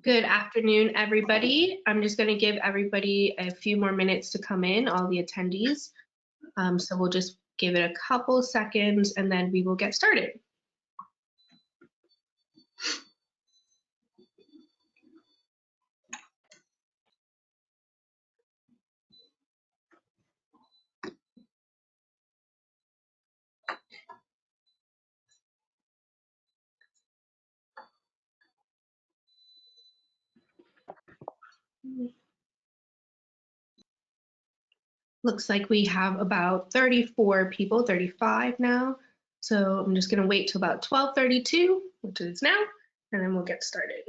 Good afternoon, everybody. I'm just going to give everybody a few more minutes to come in, all the attendees. So we'll just give it a couple seconds and then we will get started. Looks like we have about 34 people, 35 now. So I'm just going to wait till about 12:32, which is now, and then we'll get started.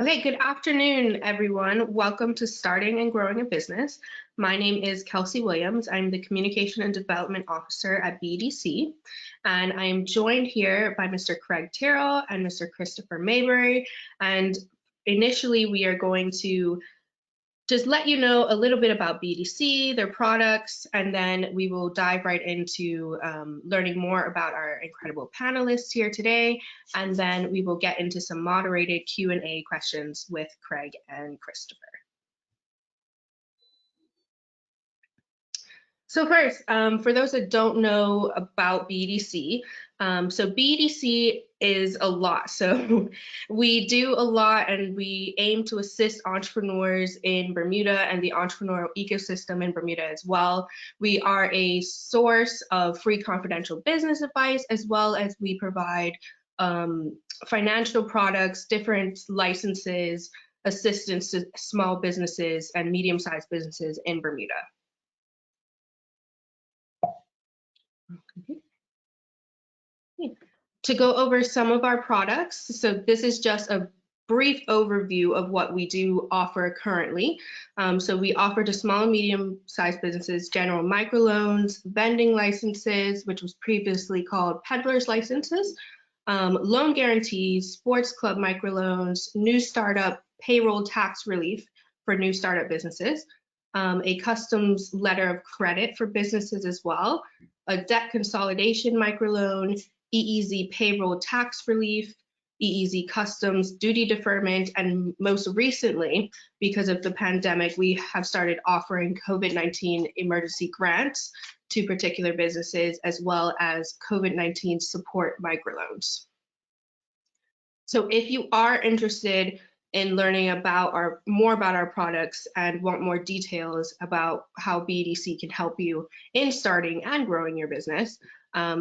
Okay, good afternoon, everyone. Welcome to Starting and Growing a Business. My name is Kelsey Williams. I'm the Communication and Development Officer at BDC, and I am joined here by Mr. Craig Tyrrell and Mr. Christopher Mabery. And initially, we are going to just let you know a little bit about BDC, their products, and then we will dive right into learning more about our incredible panelists here today, and then we will get into some moderated Q&A questions with Craig and Christopher. So first, for those that don't know about BDC, so BDC is a lot. So we do a lot and we aim to assist entrepreneurs in Bermuda and the entrepreneurial ecosystem in Bermuda as well. We are a source of free confidential business advice, as well as we provide financial products, different licenses, assistance to small businesses and medium-sized businesses in Bermuda. To go over some of our products, so this is just a brief overview of what we do offer currently. So we offer to small and medium-sized businesses general microloans, vending licenses, which was previously called peddler's licenses, loan guarantees, sports club microloans, new startup payroll tax relief for new startup businesses, a customs letter of credit for businesses as well, a debt consolidation microloan, EEZ payroll tax relief, EEZ customs duty deferment, and most recently, because of the pandemic, we have started offering COVID-19 emergency grants to particular businesses, as well as COVID-19 support microloans. So if you are interested in learning about more about our products and want more details about how BDC can help you in starting and growing your business,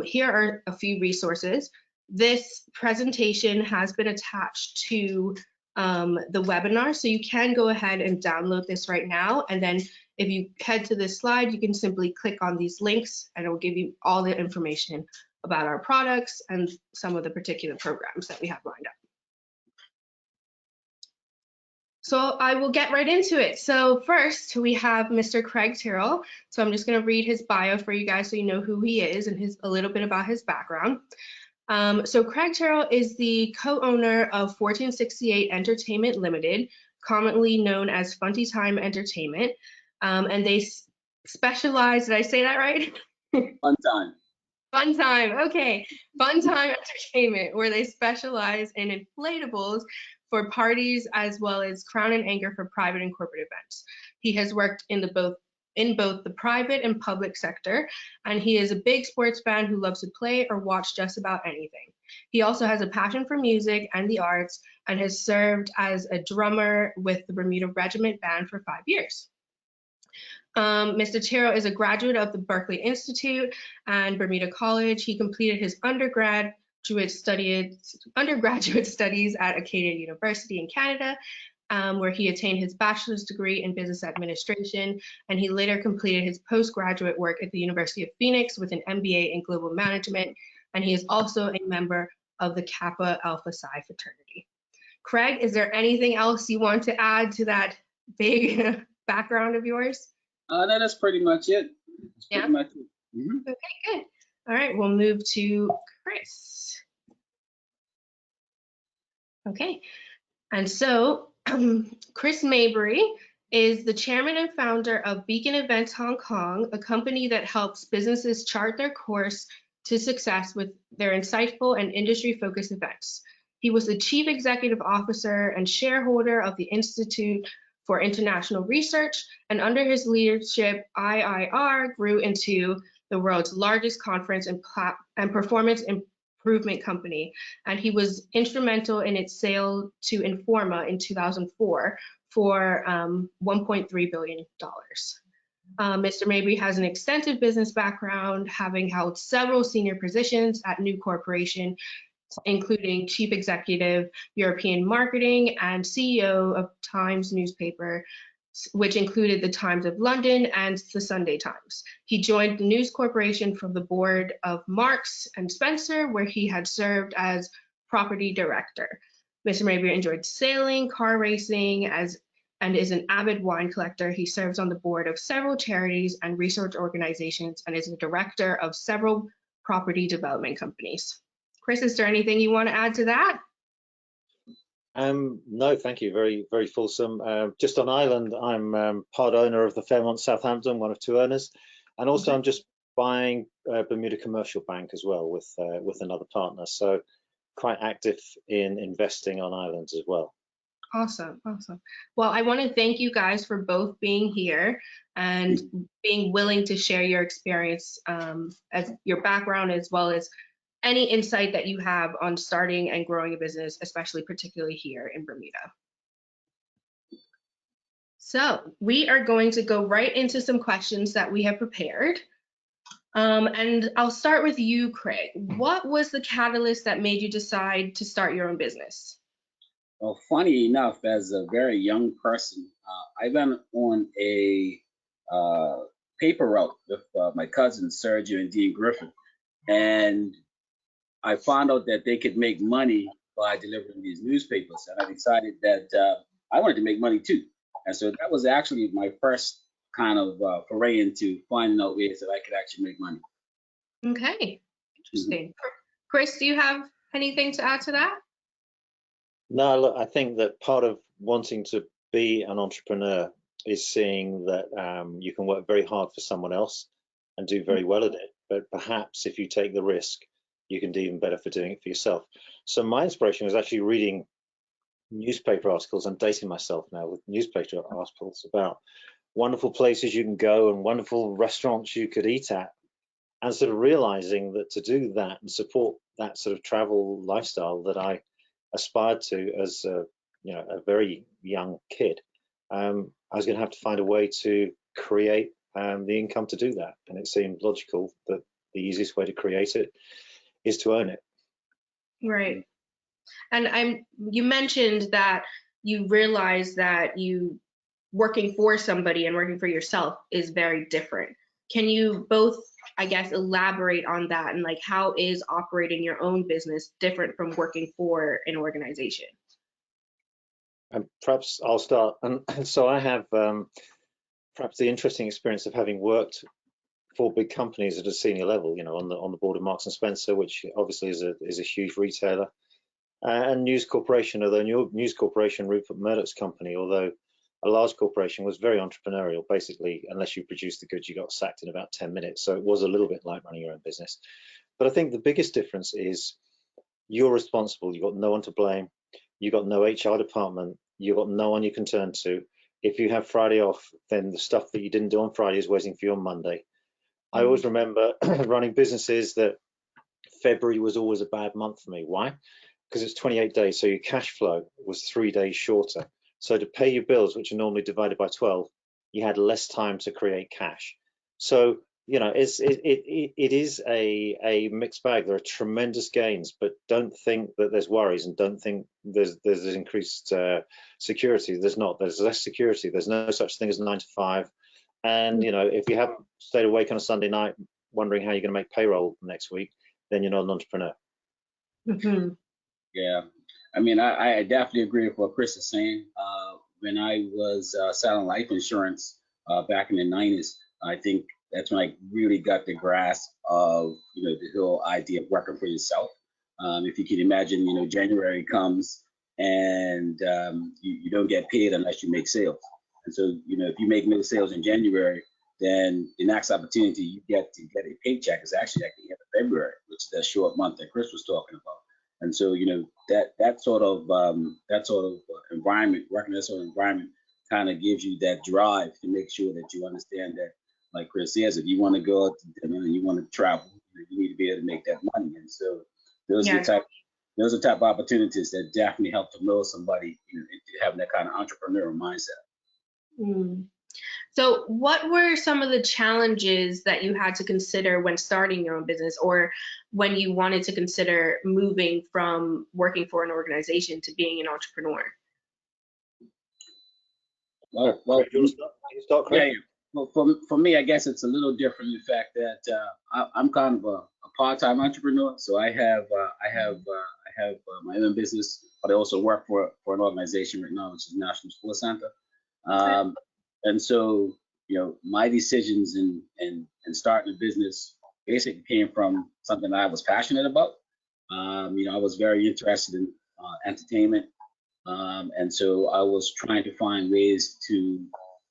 here are a few resources. This presentation has been attached to the webinar, so you can go ahead and download this right now. And then if you head to this slide, you can simply click on these links and it will give you all the information about our products and some of the particular programs that we have lined up. So I will get right into it. So first we have Mr. Craig Terrell. So I'm just going to read his bio for you guys so you know who he is and a little bit about his background. So Craig Terrell is the co-owner of 1468 Entertainment Limited, commonly known as Funtime Entertainment. And they specialize, did I say that right? Funtime. Funtime, okay. Funtime Entertainment, where they specialize in inflatables for parties as well as crown and anchor for private and corporate events. He has worked in both the private and public sector, and he is a big sports fan who loves to play or watch just about anything. He also has a passion for music and the arts and has served as a drummer with the Bermuda Regiment Band for 5 years. Mr. Terrell is a graduate of the Berkeley Institute and Bermuda College. He completed his undergraduate studies at Acadia University in Canada, where he attained his bachelor's degree in business administration, and he later completed his postgraduate work at the University of Phoenix with an MBA in global management, and he is also a member of the Kappa Alpha Psi fraternity. Craig, is there anything else you want to add to that big background of yours? No, that's pretty much it. Yeah. Okay, good. All right, we'll move to Chris. Okay, and so Chris Mabery is the chairman and founder of Beacon Events Hong Kong, a company that helps businesses chart their course to success with their insightful and industry-focused events. He was the Chief Executive Officer and shareholder of the Institute for International Research, and under his leadership, IIR grew into the world's largest conference and performance improvement company, and he was instrumental in its sale to Informa in 2004 for $1.3 billion. Mr. Mabery has an extensive business background, having held several senior positions at New Corporation, including Chief Executive, European Marketing, and CEO of Times newspaper, which included the Times of London and the Sunday Times. He joined the News Corporation from the board of Marks and Spencer, where he had served as property director. Mr. Mabery enjoyed sailing, car racing, and is an avid wine collector. He serves on the board of several charities and research organizations and is a director of several property development companies. Chris, is there anything you want to add to that? No, thank you. Very, very fulsome. Just on Ireland, I'm part owner of the Fairmont Southampton, one of two owners, and also I'm just buying Bermuda Commercial Bank as well with another partner. So quite active in investing on islands as well. Awesome, awesome. Well, I want to thank you guys for both being here and being willing to share your experience, as your background, as well as any insight that you have on starting and growing a business, especially particularly here in Bermuda. So we are going to go right into some questions that we have prepared. And I'll start with you, Craig. What was the catalyst that made you decide to start your own business? Well, funny enough, as a very young person, I went on a paper route with my cousins, Sergio and Dean Griffin, and I found out that they could make money by delivering these newspapers, and I decided that I wanted to make money too. And so that was actually my first kind of foray into finding out ways that I could actually make money. Okay, interesting. Chris, do you have anything to add to that? No, look, I think that part of wanting to be an entrepreneur is seeing that you can work very hard for someone else and do very well at it. But perhaps if you take the risk, you can do even better for doing it for yourself. So my inspiration was actually reading newspaper articles. I'm dating myself now with newspaper articles about wonderful places you can go and wonderful restaurants you could eat at, and sort of realizing that to do that and support that sort of travel lifestyle that I aspired to as a very young kid, I was going to have to find a way to create the income to do that. And it seemed logical that the easiest way to create it is to own it. Right. And you mentioned that you realize that you working for somebody and working for yourself is very different. Can you both, I guess, elaborate on that, and like how is operating your own business different from working for an organization? Perhaps I'll start. And so I have perhaps the interesting experience of having worked for big companies at a senior level, on the board of Marks and Spencer, which obviously is a huge retailer, and News Corporation. Although News Corporation, Rupert Murdoch's company, although a large corporation, was very entrepreneurial. Basically, unless you produced the goods, you got sacked in about 10 minutes. So it was a little bit like running your own business. But I think the biggest difference is you're responsible. You've got no one to blame. You've got no HR department. You've got no one you can turn to. If you have Friday off, then the stuff that you didn't do on Friday is waiting for you on Monday. I always remember running businesses that February was always a bad month for me. Why? Because it's 28 days, so your cash flow was 3 days shorter. So to pay your bills, which are normally divided by 12, you had less time to create cash. So, it is a mixed bag. There are tremendous gains, but don't think that there's worries, and don't think there's increased security. There's not. There's less security. There's no such thing as 9 to 5. And, if you haven't stayed awake on a Sunday night wondering how you're going to make payroll next week, then you're not an entrepreneur. Mm-hmm. Yeah, I mean, I definitely agree with what Chris is saying. When I was selling life insurance back in the 90s, I think that's when I really got the grasp of, the whole idea of working for yourself. If you can imagine, January comes and you don't get paid unless you make sales. And so, if you make no sales in January, then the next opportunity you get to get a paycheck is actually at the end of February, which is that short month that Chris was talking about. And so, that sort of environment, working in that sort of environment, kind of gives you that drive to make sure that you understand that, like Chris says, if you want to go out to dinner and you want to travel, you need to be able to make that money. And so those are the type of opportunities that definitely help to know somebody, into having that kind of entrepreneurial mindset. Mm. So what were some of the challenges that you had to consider when starting your own business, or when you wanted to consider moving from working for an organization to being an entrepreneur? Well, Craig, do you want to start, Craig? yeah. Well, for me, I guess it's a little different in the fact that I'm kind of a part-time entrepreneur. So I have my own business, but I also work for an organization right now, which is National Sports Center. And so, my decisions in starting a business basically came from something I was passionate about. I was very interested in entertainment. And so I was trying to find ways to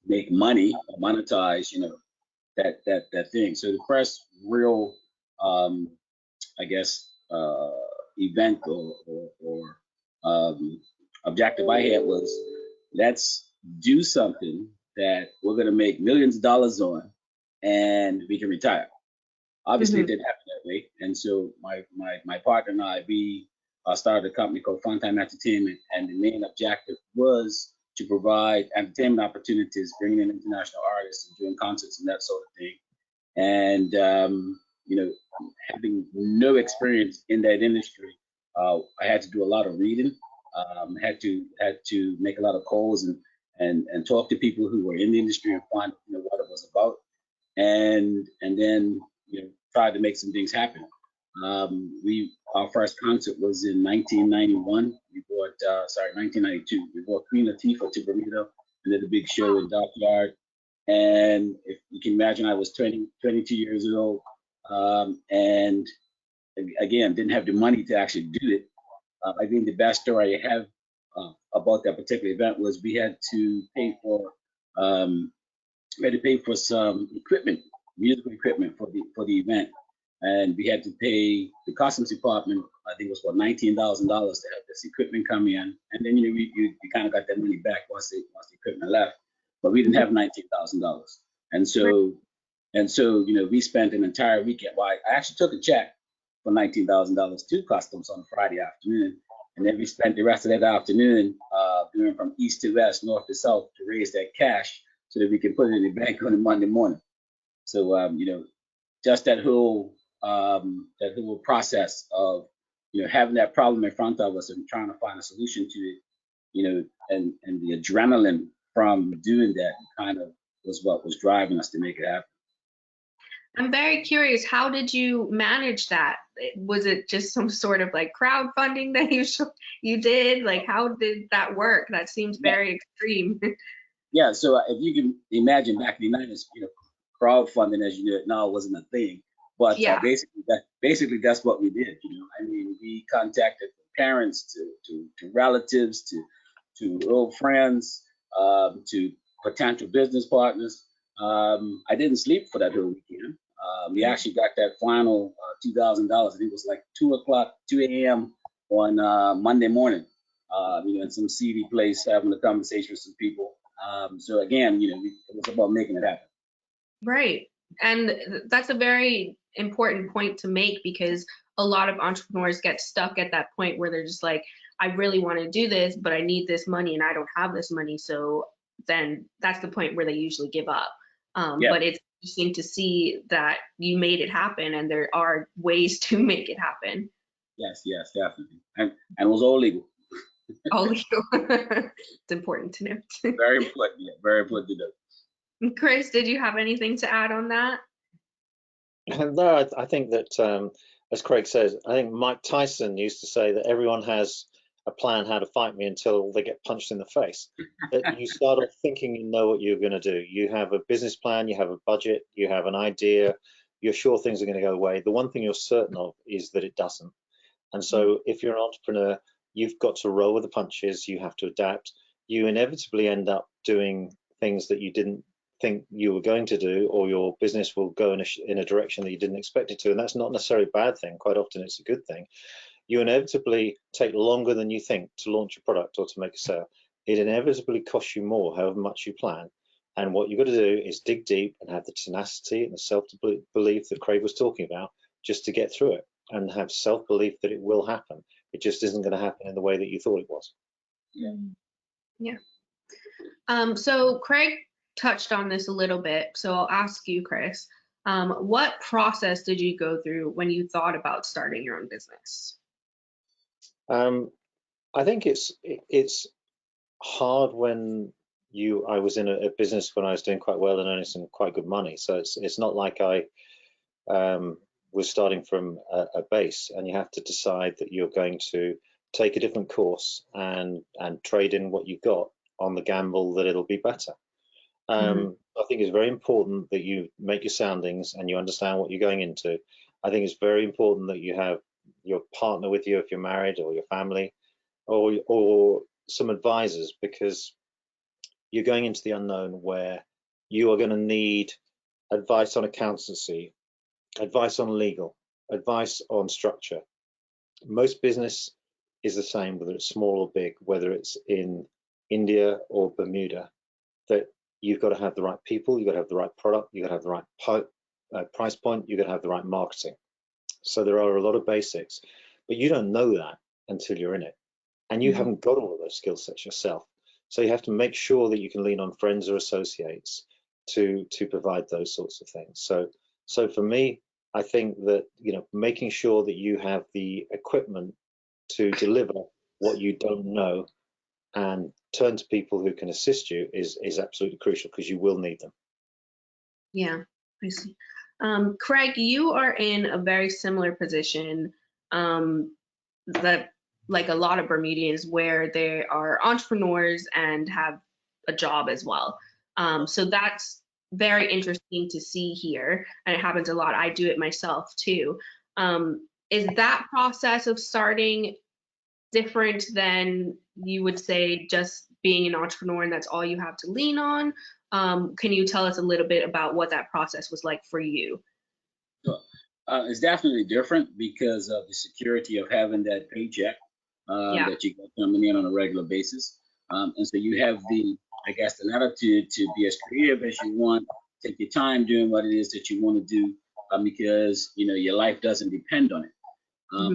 make money or monetize, that thing. So the first real, I guess, event or objective I had was, let's do something that we're going to make millions of dollars on, and we can retire. Obviously, it didn't happen that way. And so my partner and I, we started a company called Funtime Entertainment, and the main objective was to provide entertainment opportunities, bringing in international artists and doing concerts and that sort of thing. And having no experience in that industry, I had to do a lot of reading. Had to make a lot of calls and talk to people who were in the industry and find what it was about, and then tried to make some things happen. Our first concert was in 1991. 1992. We brought Queen Latifah to Bermuda and did a big show in Dockyard. And if you can imagine, I was 22 years old, and again, didn't have the money to actually do it. I think the best story I have about that particular event was we had to pay for some equipment, musical equipment for the event, and we had to pay the customs department. I think it was about $19,000 to have this equipment come in, and then you kind of got that money back once the equipment left, but we didn't have $19,000, and so we spent an entire weekend. Well, I actually took a check for $19,000 to customs on a Friday afternoon, and then we spent the rest of that afternoon doing from east to west, north to south, to raise that cash so that we can put it in the bank on a Monday morning. So just that whole process of having that problem in front of us and trying to find a solution to it, and the adrenaline from doing that kind of was what was driving us to make it happen. I'm very curious, how did you manage that? Was it just some sort of like crowdfunding that you did? Like, how did that work? That seems very extreme. Yeah, so if you can imagine, back in the 90s, crowdfunding, as you know it now, wasn't a thing. But basically that's what we did. I mean, we contacted parents to relatives to old friends, to potential business partners. I didn't sleep for that whole weekend. We actually got that final $2,000. I think it was like 2 a.m. on Monday morning. In some seedy place, having a conversation with some people. So again, it was about making it happen. Right. And that's a very important point to make, because a lot of entrepreneurs get stuck at that point where they're just like, I really want to do this, but I need this money and I don't have this money. So then that's the point where they usually give up. But it's interesting to see that you made it happen, and there are ways to make it happen. Yes, definitely. And it was all legal. All legal. It's important to note. Very important, very important to note. Chris, did you have anything to add on that? No, I think that, as Craig says, I think Mike Tyson used to say that everyone has a plan how to fight me until they get punched in the face. That you start off thinking you know what you're going to do. You have a business plan, you have a budget, you have an idea, you're sure things are going to go away. The one thing you're certain of is that it doesn't. And so if you're an entrepreneur, you've got to roll with the punches, you have to adapt. You inevitably end up doing things that you didn't think you were going to do, or your business will go in a direction that you didn't expect it to. And that's not necessarily a bad thing. Quite often it's a good thing. You inevitably take longer than you think to launch a product or to make a sale. It inevitably costs you more, however much you plan. And what you've got to do is dig deep and have the tenacity and the self-belief that Craig was talking about, just to get through it, and have self-belief that it will happen. It just isn't going to happen in the way that you thought it was. Yeah. So Craig touched on this a little bit, so I'll ask you, Chris, what process did you go through when you thought about starting your own business? I think it's hard when I was in a business when I was doing quite well and earning some quite good money. So it's not like I was starting from a base, and you have to decide that you're going to take a different course and trade in what you've got on the gamble that it'll be better. I think it's very important that you make your soundings and you understand what you're going into. I think it's very important that you have your partner with you if you're married, or your family, or some advisors, because you're going into the unknown where you are going to need advice on accountancy, advice on legal, advice on structure. Most business is the same, whether it's small or big, whether it's in India or Bermuda, that you've got to have the right people, you've got to have the right product, you've got to have the right price point, you've got to have the right marketing. So there are a lot of basics, but you don't know that until you're in it. And you haven't got all of those skill sets yourself. So you have to make sure that you can lean on friends or associates to provide those sorts of things. So for me, I think that, making sure that you have the equipment to deliver what you don't know and turn to people who can assist you is absolutely crucial, because you will need them. Yeah, I see. Craig, you are in a very similar position that, like a lot of Bermudians, where they are entrepreneurs and have a job as well. So that's very interesting to see here, and it happens a lot. I do it myself too. Is that process of starting different than you would say just being an entrepreneur and that's all you have to lean on? Can you tell us a little bit about what that process was like for you? Sure. It's definitely different because of the security of having that paycheck that you get coming in on a regular basis. And so you have the latitude to be as creative as you want, take your time doing what it is that you want to do, because, your life doesn't depend on it.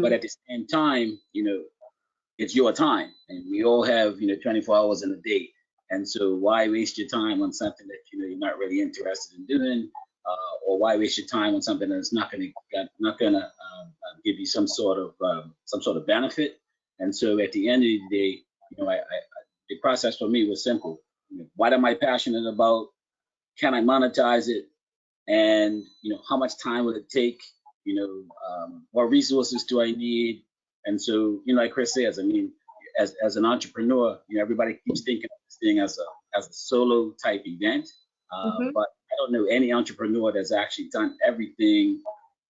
But at the same time, it's your time, and we all have 24 hours in a day. And so why waste your time on something that you're not really interested in doing, or why waste your time on something that's not going to give you some sort of benefit? And so at the end of the day, the process for me was simple. What am I passionate about? Can I monetize it? And how much time will it take? What resources do I need? And so, like Chris says, I mean, as an entrepreneur, everybody keeps thinking of this thing as a solo type event, but I don't know any entrepreneur that's actually done everything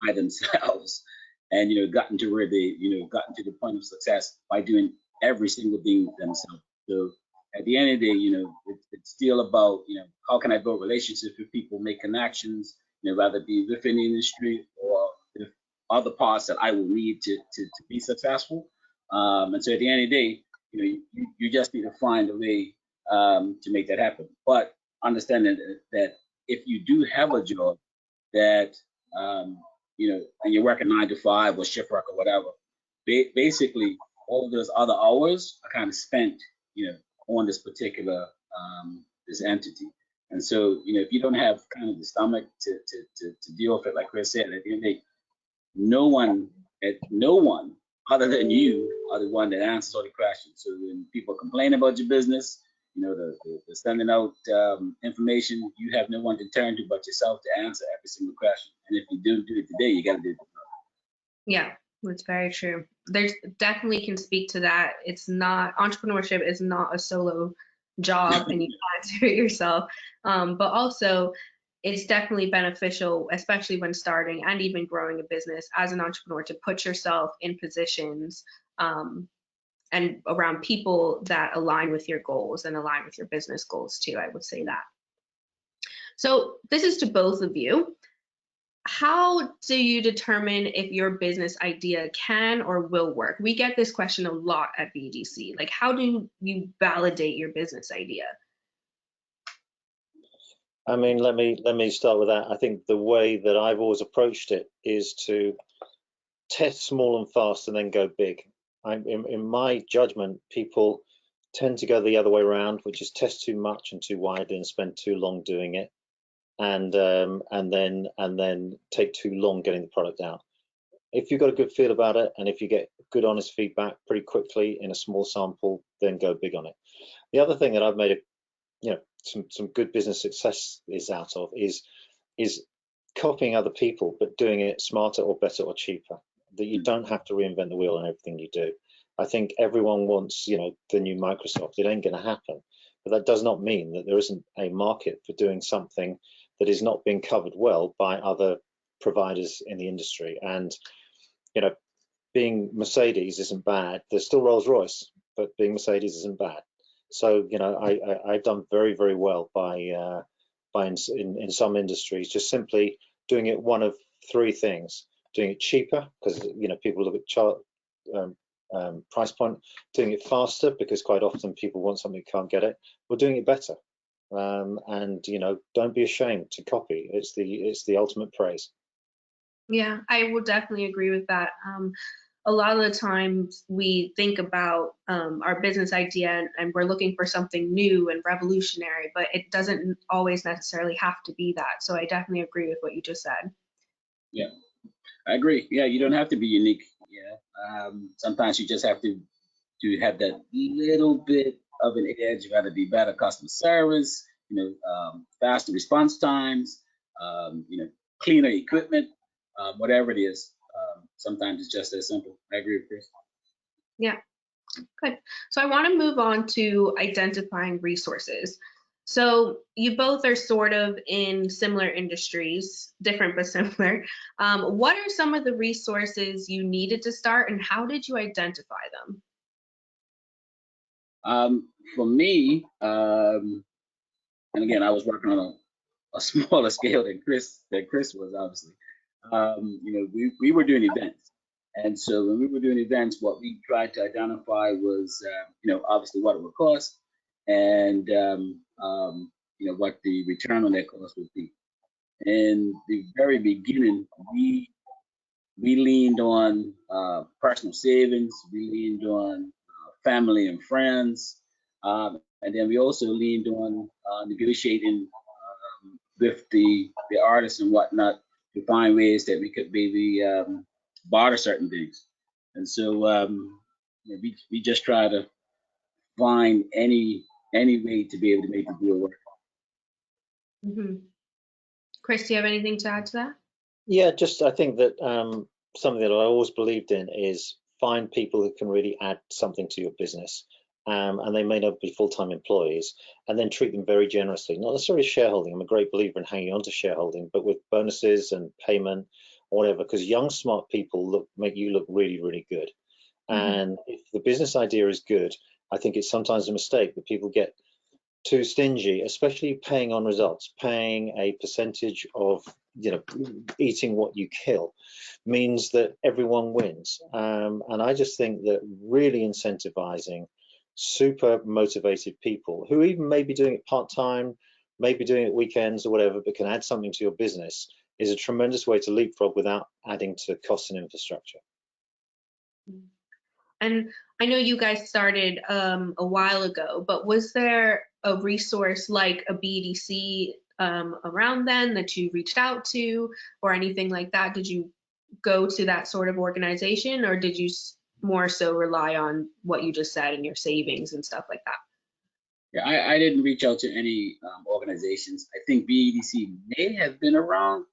by themselves, and gotten to where they gotten to the point of success by doing every single thing themselves. So at the end of the day, it's still about how can I build relationships with people, make connections, whether it be within the industry or other parts that I will need to be successful. And so at the end of the day, you just need to find a way to make that happen. But understanding that if you do have a job that, and you're working 9 to 5 or shift work or whatever, basically all of those other hours are kind of spent, on this particular, this entity. And so, if you don't have kind of the stomach to deal with it, like Chris said, at the end of the day, no one other than you are the one that answers all the questions. So when people complain about your business, the sending out information, you have no one to turn to but yourself to answer every single question. And if you don't do it today, you got to do it tomorrow. Yeah, that's very true. There's definitely can speak to that. It's not, entrepreneurship is not a solo job and you can't do it yourself. But also it's definitely beneficial, especially when starting and even growing a business as an entrepreneur, to put yourself in positions and around people that align with your goals and align with your business goals too. I would say that. So this is to both of you. How do you determine if your business idea can or will work? We get this question a lot at BDC. Like, how do you validate your business idea? I mean, let me start with that. I think the way that I've always approached it is to test small and fast and then go big. In my judgment, people tend to go the other way around, which is test too much and too widely and spend too long doing it, and then take too long getting the product out. If you've got a good feel about it, and if you get good honest feedback pretty quickly in a small sample, then go big on it. The other thing that I've made some good business success is out of is copying other people, but doing it smarter or better or cheaper. That you don't have to reinvent the wheel on everything you do. I think everyone wants, the new Microsoft. It ain't going to happen. But that does not mean that there isn't a market for doing something that is not being covered well by other providers in the industry. And, being Mercedes isn't bad. There's still Rolls-Royce, but being Mercedes isn't bad. So, I've done very, very well by in some industries, just simply doing it one of three things: doing it cheaper, because people look at price point; doing it faster, because quite often people want something you can't get it; or doing it better. And don't be ashamed to copy. It's the ultimate praise. Yeah, I will definitely agree with that. A lot of the times we think about our business idea and we're looking for something new and revolutionary, but it doesn't always necessarily have to be that. So I definitely agree with what you just said. Yeah, I agree. Yeah, you don't have to be unique. Sometimes you just have to have that little bit of an edge. You got to be better customer service, faster response times, cleaner equipment, whatever it is. Sometimes it's just as simple. I agree with Chris. Yeah, good. So I want to move on to identifying resources. So you both are sort of in similar industries, different but similar. What are some of the resources you needed to start, and how did you identify them? For me, and again, I was working on a smaller scale than Chris was, obviously. We were doing events. And so when we were doing events, what we tried to identify was, obviously what it would cost and, what the return on that cost would be. In the very beginning, we leaned on personal savings, we leaned on family and friends, and then we also leaned on negotiating with the artists and whatnot to find ways that we could maybe barter certain things. And so we just try to find any way to be able to make the deal work. Mm-hmm. Chris, do you have anything to add to that? Yeah, just I think that something that I always believed in is find people who can really add something to your business. And they may not be full-time employees, and then treat them very generously. Not necessarily shareholding. I'm a great believer in hanging on to shareholding, but with bonuses and payment or whatever, because young, smart people make you look really, really good. Mm-hmm. And if the business idea is good, I think it's sometimes a mistake that people get too stingy, especially paying on results. Paying a percentage of, eating what you kill means that everyone wins. And I just think that really incentivizing super motivated people who even may be doing it part-time, maybe doing it weekends or whatever, but can add something to your business is a tremendous way to leapfrog without adding to cost and infrastructure. And I know you guys started a while ago, but was there a resource like a BDC around then that you reached out to or anything like that? Did you go to that sort of organization, or did you more so rely on what you just said and your savings and stuff like that? Yeah, I didn't reach out to any organizations. I think BDC may have been around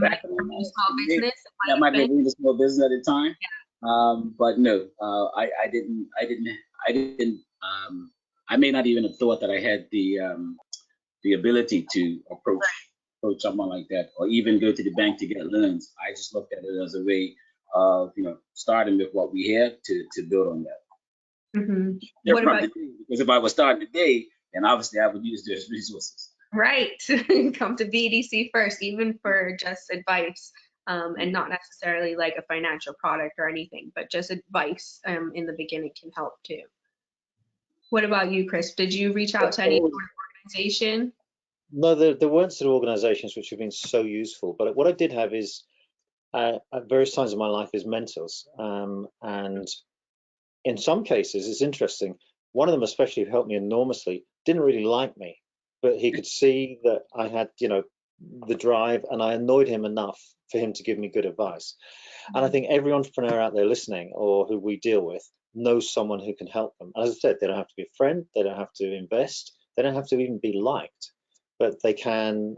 back in the small business. That might have been a small business at the time. But no, I didn't. I may not even have thought that I had the ability to approach someone like that, or even go to the bank to get loans. I just looked at it as a way of starting with what we had to build on that. Mm-hmm. Because if I was starting today, then obviously I would use those resources. Right. Come to BDC first, even for just advice, and not necessarily like a financial product or anything, but just advice in the beginning can help too. What about you, Chris? Did you reach out to any sort of organization? No, there weren't sort of organizations which have been so useful, but what I did have is at various times in my life is mentors. And in some cases, it's interesting. One of them especially who helped me enormously didn't really like me, but he could see that I had, the drive, and I annoyed him enough for him to give me good advice. And I think every entrepreneur out there listening or who we deal with knows someone who can help them. As I said, they don't have to be a friend, they don't have to invest, they don't have to even be liked, but they can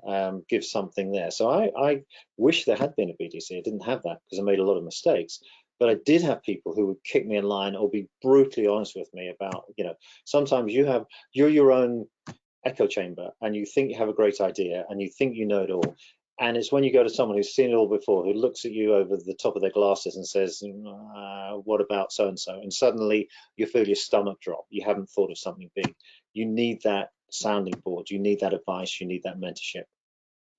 give something there. So I wish there had been a BDC. I didn't have that because I made a lot of mistakes. But I did have people who would kick me in line or be brutally honest with me about, sometimes you're your own echo chamber and you think you have a great idea and you think you know it all. And it's when you go to someone who's seen it all before, who looks at you over the top of their glasses and says, what about so and so? And suddenly you feel your stomach drop. You haven't thought of something big. You need that sounding board. You need that advice. You need that mentorship.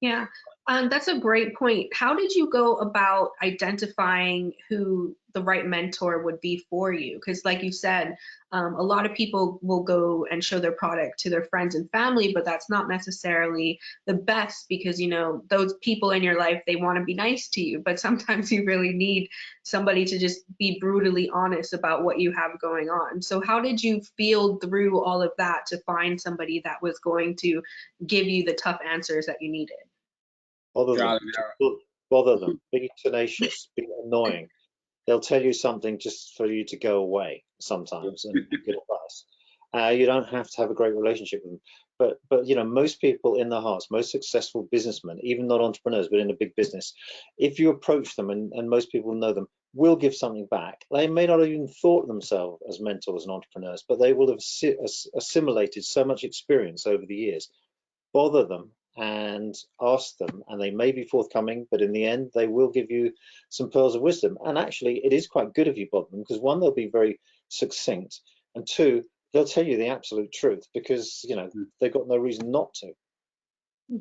Yeah, that's a great point. How did you go about identifying who the right mentor would be for you? Because, like you said, a lot of people will go and show their product to their friends and family, but that's not necessarily the best because, those people in your life, they want to be nice to you, but sometimes you really need somebody to just be brutally honest about what you have going on. So, how did you feel through all of that to find somebody that was going to give you the tough answers that you needed? Bother Trial them. and Just error. bother them. Be tenacious. Be annoying. They'll tell you something just for you to go away sometimes and get advice. You don't have to have a great relationship with them. But most people in their hearts, most successful businessmen, even not entrepreneurs, but in a big business, if you approach them and most people know them, will give something back. They may not have even thought themselves as mentors and entrepreneurs, but they will have assimilated so much experience over the years. Bother them and ask them, and they may be forthcoming, but in the end, they will give you some pearls of wisdom. And actually, it is quite good if you bother them because one, they'll be very succinct, and two, they'll tell you the absolute truth because they've got no reason not to.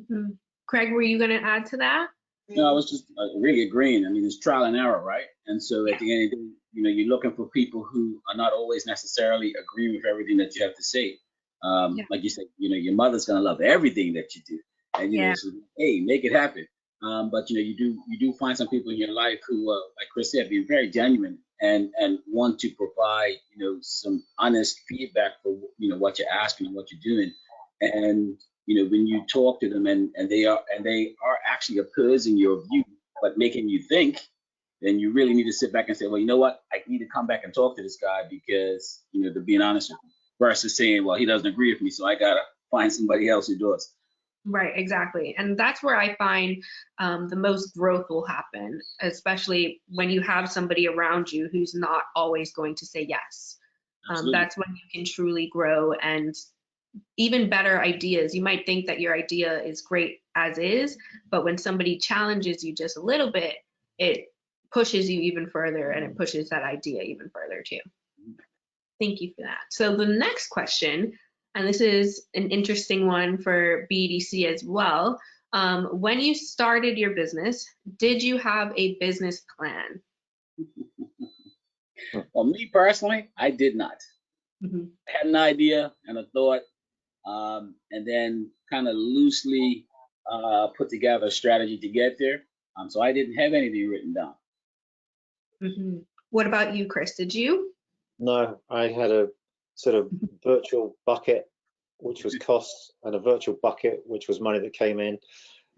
Hmm. Craig, were you going to add to that? No, I was just really agreeing. I mean, it's trial and error, right? And so at Yeah. the end of the day, you're looking for people who are not always necessarily agreeing with everything that you have to say. Yeah. Like you said, your mother's gonna love everything that you do, and Yeah. so, hey, make it happen. But you do find some people in your life who, like Chris said, be very genuine and want to provide some honest feedback for what you're asking and what you're doing, and when you talk to them and they are actually opposing your view but making you think, then you really need to sit back and say, well, you know what, I need to come back and talk to this guy because they're being honest with me, versus saying, well, he doesn't agree with me, so I gotta find somebody else who does. Right, exactly. And that's where I find the most growth will happen, especially when you have somebody around you who's not always going to say yes. Absolutely. That's when you can truly grow and even better ideas. You might think that your idea is great as is, but when somebody challenges you just a little bit, it pushes you even further and it pushes that idea even further too. Thank you for that. So the next question, and this is an interesting one for BDC as well. When you started your business, did you have a business plan? Well, me personally, I did not. Mhm. I had an idea and a thought, and then kind of loosely put together a strategy to get there. So I didn't have anything written down. Mhm. What about you, Chris? Did you? No, I had a sort of virtual bucket, which was costs, and a virtual bucket, which was money that came in.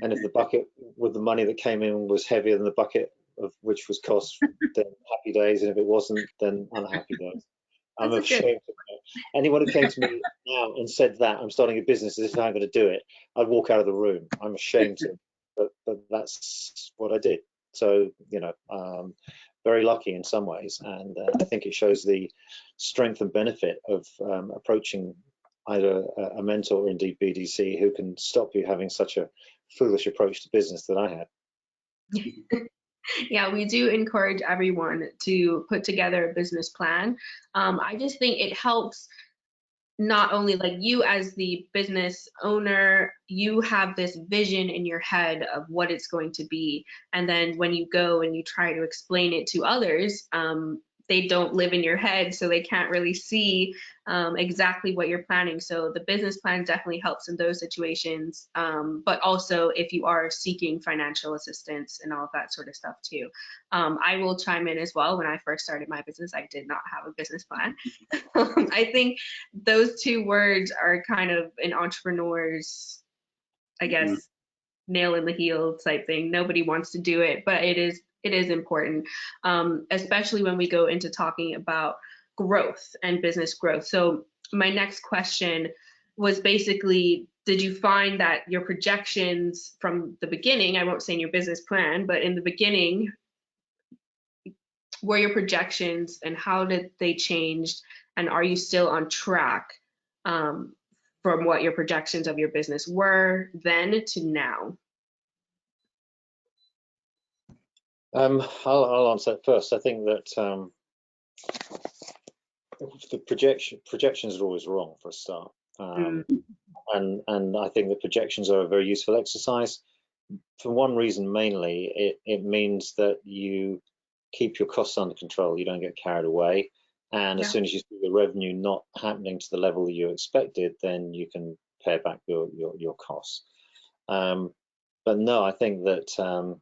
And if the bucket with the money that came in was heavier than the bucket of which was cost, then happy days. And if it wasn't, then unhappy days. I'm That's a good. ashamed of that. Anyone who came to me now and said that I'm starting a business, this is how I'm going to do it, I'd walk out of the room. I'm ashamed to, but that's what I did. So, very lucky in some ways. And I think it shows the strength and benefit of approaching either a mentor or indeed BDC who can stop you having such a foolish approach to business that I had. Yeah, we do encourage everyone to put together a business plan. I just think it helps not only like you as the business owner, you have this vision in your head of what it's going to be. And then when you go and you try to explain it to others, they don't live in your head, so they can't really see exactly what you're planning. So the business plan definitely helps in those situations, but also if you are seeking financial assistance and all of that sort of stuff too. I will chime in as well. When I first started my business, I did not have a business plan. I think those two words are kind of an entrepreneur's, I guess, nail in the heel type thing. Nobody wants to do it, but it is important, especially when we go into talking about growth and business growth. So my next question was basically, did you find that your projections from the beginning, I won't say in your business plan, but in the beginning, were your projections and how did they change? And are you still on track from what your projections of your business were then to now? I'll answer that first. I think that the projections are always wrong for a start, and I think the projections are a very useful exercise for one reason mainly. It means that you keep your costs under control. You don't get carried away, and as soon as you see the revenue not happening to the level that you expected, then you can pare back your costs. But no, I think that.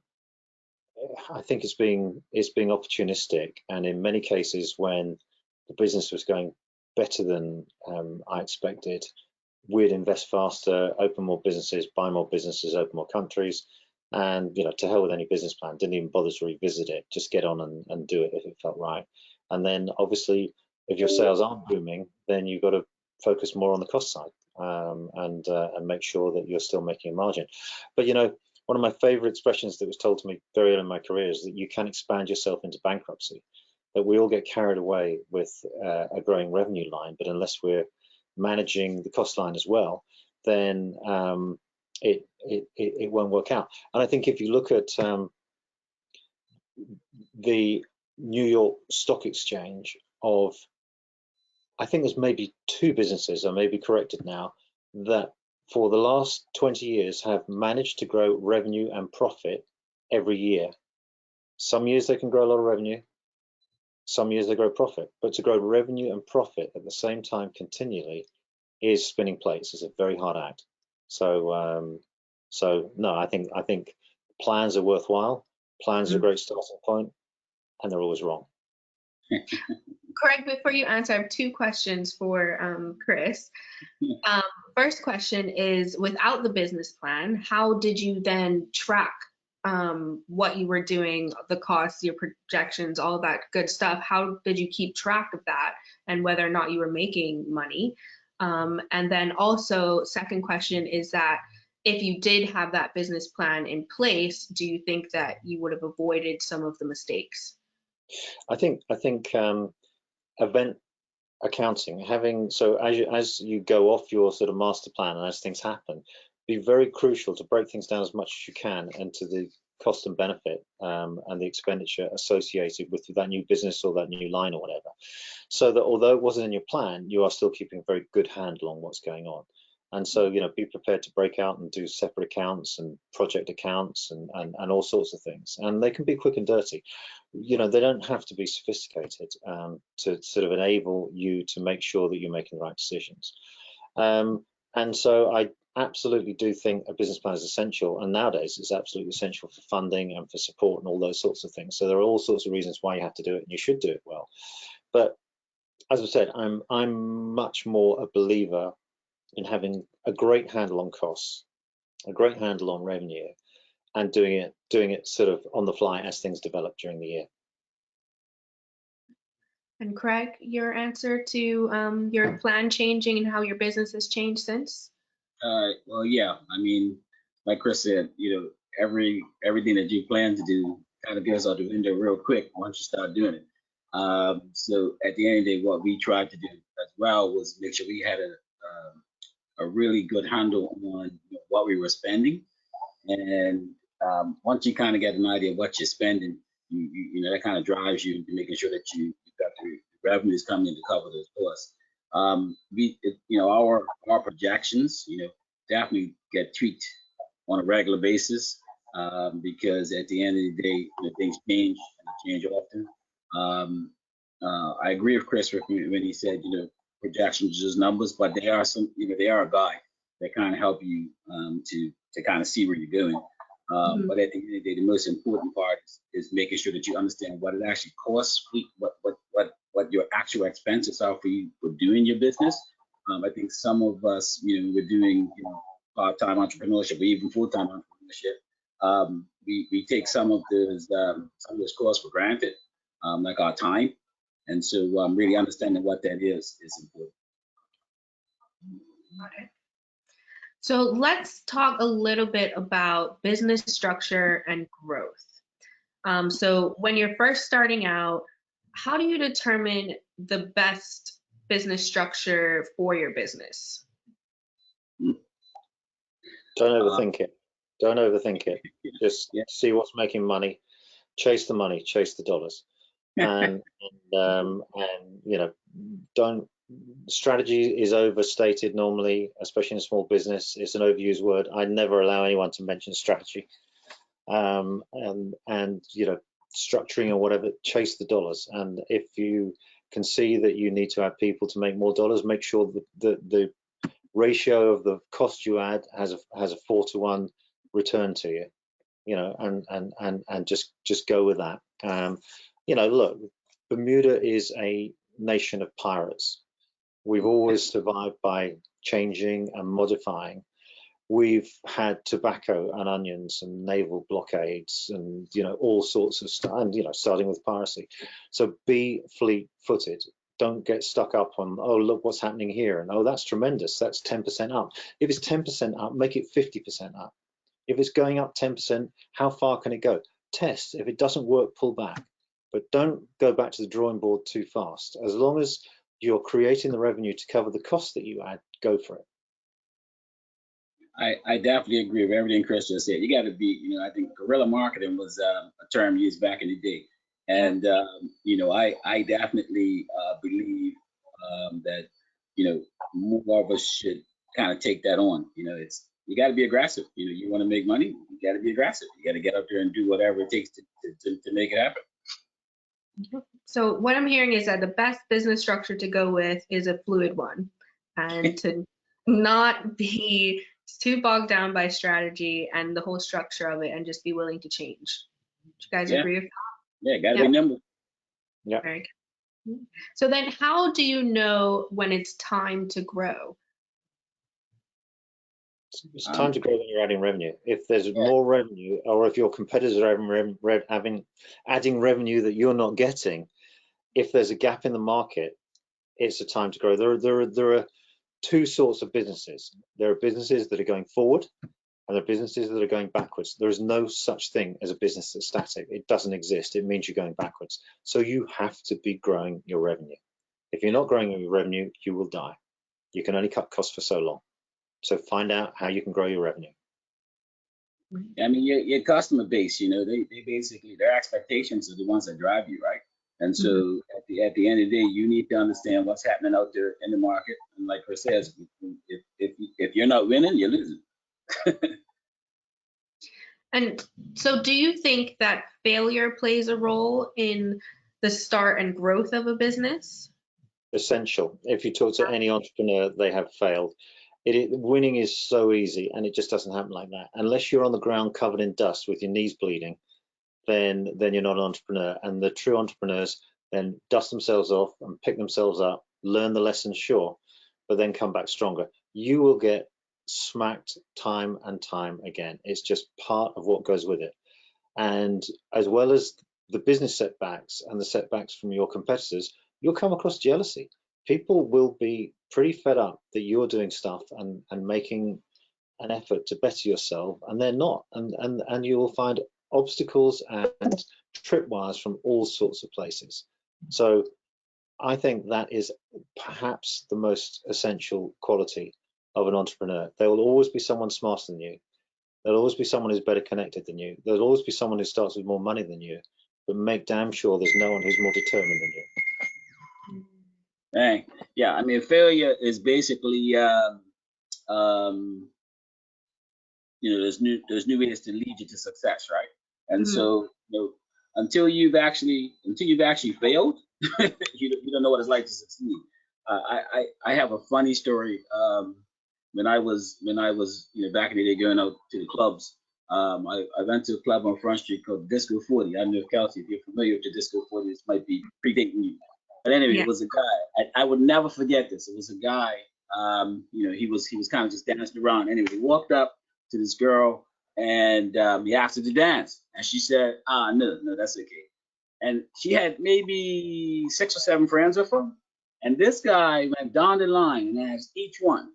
I think it's being opportunistic, and in many cases when the business was going better than I expected, we'd invest faster, open more businesses, buy more businesses, open more countries, and to hell with any business plan. Didn't even bother to revisit it. Just get on and do it if it felt right. And then obviously, if your sales aren't booming, then you've got to focus more on the cost side, and make sure that you're still making a margin. But one of my favorite expressions that was told to me very early in my career is that you can expand yourself into bankruptcy. That we all get carried away with a growing revenue line, but unless we're managing the cost line as well, then it won't work out. And I think if you look at the New York Stock Exchange, I think there's maybe 2 businesses, I may be corrected now, that for the last 20 years have managed to grow revenue and profit every year. Some years they can grow a lot of revenue, some years they grow profit, but to grow revenue and profit at the same time continually is spinning plates. It's a very hard act. So no, I think plans are worthwhile. Plans are a great starting point, and they're always wrong. Craig, before you answer, I have 2 questions for Chris. First question is, without the business plan, how did you then track what you were doing, the costs, your projections, all that good stuff? How did you keep track of that and whether or not you were making money? And then also, second question is that if you did have that business plan in place, do you think that you would have avoided some of the mistakes? I think event accounting, as you go off your sort of master plan and as things happen, be very crucial to break things down as much as you can into the cost and benefit and the expenditure associated with that new business or that new line or whatever, so that although it wasn't in your plan, you are still keeping a very good handle on what's going on. And so, be prepared to break out and do separate accounts and project accounts and all sorts of things. And they can be quick and dirty. They don't have to be sophisticated to sort of enable you to make sure that you're making the right decisions. And so I absolutely do think a business plan is essential. And nowadays it's absolutely essential for funding and for support and all those sorts of things. So there are all sorts of reasons why you have to do it, and you should do it well. But as I said, I'm much more a believer in having a great handle on costs, a great handle on revenue, and doing it sort of on the fly as things develop during the year. And Craig, your answer to your plan changing and how your business has changed since? Well, yeah. I mean, like Chris said, everything that you plan to do kind of goes out the window real quick once you start doing it. So at the end of the day, what we tried to do as well was make sure we had a really good handle on what we were spending, and once you kind of get an idea of what you're spending, that kind of drives you into making sure that you've got the revenues coming in to cover those costs. our projections, definitely get tweaked on a regular basis, because at the end of the day, things change and they change often. I agree with Chris when he said, projections are just numbers, but they are they are a guide that kind of help you to kind of see where you're going. But at the end of the day, the most important part is making sure that you understand what it actually costs, what your actual expenses are for you for doing your business. I think some of us, we're doing, part-time entrepreneurship or even full-time entrepreneurship. We take some of those costs for granted, like our time, and so really understanding what that is important. Okay. So let's talk a little bit about business structure and growth. So when you're first starting out, how do you determine the best business structure for your business? Don't overthink it. Don't overthink it. Just see what's making money, chase the money, chase the dollars, and don't. Strategy is overstated normally, especially in a small business. It's an overused word. I never allow anyone to mention strategy. And structuring or whatever, chase the dollars. And if you can see that you need to have people to make more dollars, make sure that the ratio of the cost you add has a 4-to-1 return to you, and just go with that. Look, Bermuda is a nation of pirates. We've always survived by changing and modifying. We've had tobacco and onions and naval blockades and all sorts of stuff, and starting with piracy. So be fleet-footed. Don't get stuck up on, oh, look what's happening here, and oh, that's tremendous, that's 10% up. If it's 10% up, make it 50% up. If it's going up 10%, how far can it go? Test. If it doesn't work, pull back, but don't go back to the drawing board too fast. As long as you're creating the revenue to cover the cost that you add, go for it. I definitely agree with everything Chris just said. You got to be, I think guerrilla marketing was a term used back in the day. And, I definitely believe that, more of us should kind of take that on. You got to be aggressive. You want to make money, you got to be aggressive. You got to get up there and do whatever it takes to make it happen. So what I'm hearing is that the best business structure to go with is a fluid one, and to not be too bogged down by strategy and the whole structure of it, and just be willing to change. Do you guys agree with that? Yeah, gotta be nimble. Yeah. Very good. So then how do you know when it's time to grow? It's time to grow when you're adding revenue. If there's more revenue, or if your competitors are adding revenue that you're not getting, if there's a gap in the market, it's a time to grow. There are two sorts of businesses. There are businesses that are going forward, and there are businesses that are going backwards. There is no such thing as a business that's static. It doesn't exist. It means you're going backwards. So you have to be growing your revenue. If you're not growing your revenue, you will die. You can only cut costs for so long. So find out how you can grow your revenue. I mean, your customer base, they basically, their expectations are the ones that drive you, right? And so at the end of the day, you need to understand what's happening out there in the market. And like Chris says, if you're not winning, you're losing. And so do you think that failure plays a role in the start and growth of a business? Essential. If you talk to any entrepreneur, they have failed. Winning is so easy, and it just doesn't happen like that. Unless you're on the ground covered in dust with your knees bleeding, then you're not an entrepreneur. And the true entrepreneurs then dust themselves off and pick themselves up, learn the lessons, sure, but then come back stronger. You will get smacked time and time again. It's just part of what goes with it. And as well as the business setbacks and the setbacks from your competitors, you'll come across jealousy. People will be pretty fed up that you're doing stuff and making an effort to better yourself, and they're not. And you will find obstacles and tripwires from all sorts of places. So I think that is perhaps the most essential quality of an entrepreneur. There will always be someone smarter than you. There'll always be someone who's better connected than you. There'll always be someone who starts with more money than you, but make damn sure there's no one who's more determined than you. Dang. Yeah, I mean, failure is basically, there's new ways to lead you to success, right? And Mhm. so, until you've actually failed, you don't know what it's like to succeed. I have a funny story. When I was back in the day going out to the clubs, I went to a club on Front Street called Disco 40. I don't know if Kelsey, if you're familiar with the Disco 40, this might be predating you. But anyway, Yeah. it was a guy. I would never forget this. It was a guy. He was kind of just dancing around. Anyway, he walked up to this girl and he asked her to dance, and she said, no, no, that's okay. And she had maybe 6 or 7 friends with her, and this guy went down the line and asked each one.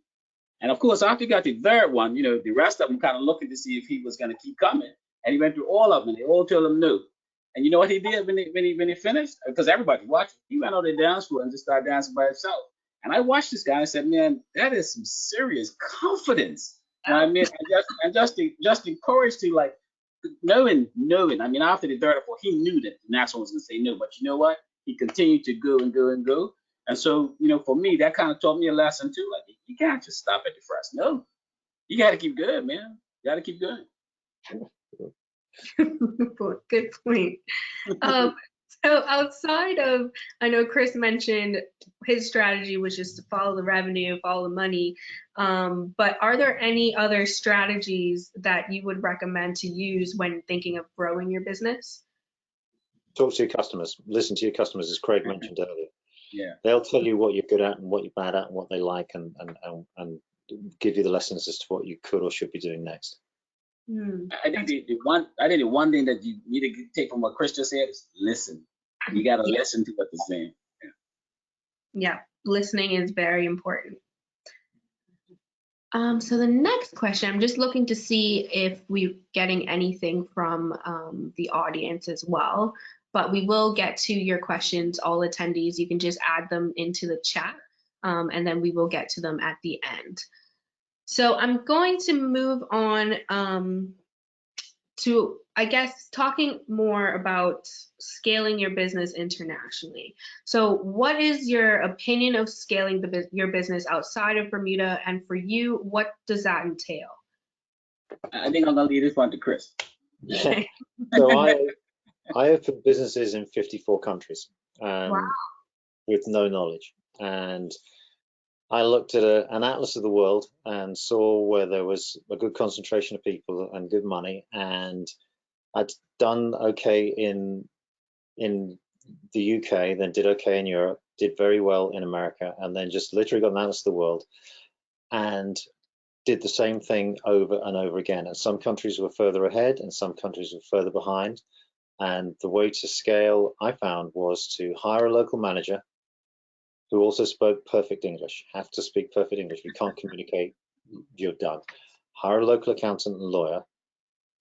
And of course, after he got the third one, the rest of them kind of looking to see if he was going to keep coming. And he went through all of them, and they all told him no. And you know what he did when he finished? Because everybody watched. He went on the dance floor and just started dancing by himself. And I watched this guy and I said, man, that is some serious confidence. You know what I mean? And just encouraged to like knowing. I mean, after the third or fourth, he knew that the next one was going to say no. But you know what? He continued to go and go and go. And so, for me, that kind of taught me a lesson too. Like, you can't just stop at the first. No, you got to keep going, man. You got to keep going. Good point. Um, so outside of, I know Chris mentioned his strategy was just to follow the revenue, follow the money. But are there any other strategies that you would recommend to use when thinking of growing your business? Talk to your customers, listen to your customers, as Craig mentioned earlier. Yeah. They'll tell you what you're good at and what you're bad at and what they like, and give you the lessons as to what you could or should be doing next. I think the one thing that you need to take from what Chris just said is listen. You got to listen to what they're saying. Yeah, listening is very important. So the next question, I'm just looking to see if we're getting anything from the audience as well, but we will get to your questions, all attendees. You can just add them into the chat, and then we will get to them at the end. So I'm going to move on to, I guess, talking more about scaling your business internationally. So what is your opinion of scaling your business outside of Bermuda? And for you, what does that entail? I think I'm going to leave this one to Chris. So I opened businesses in 54 countries Wow. with no knowledge. And I looked at an atlas of the world and saw where there was a good concentration of people and good money. And I'd done okay in the UK, then did okay in Europe, did very well in America, and then just literally got an atlas of the world and did the same thing over and over again. And some countries were further ahead and some countries were further behind. And the way to scale, I found, was to hire a local manager who also spoke perfect English. Have to speak perfect English. If you can't communicate, you're done. Hire a local accountant and lawyer,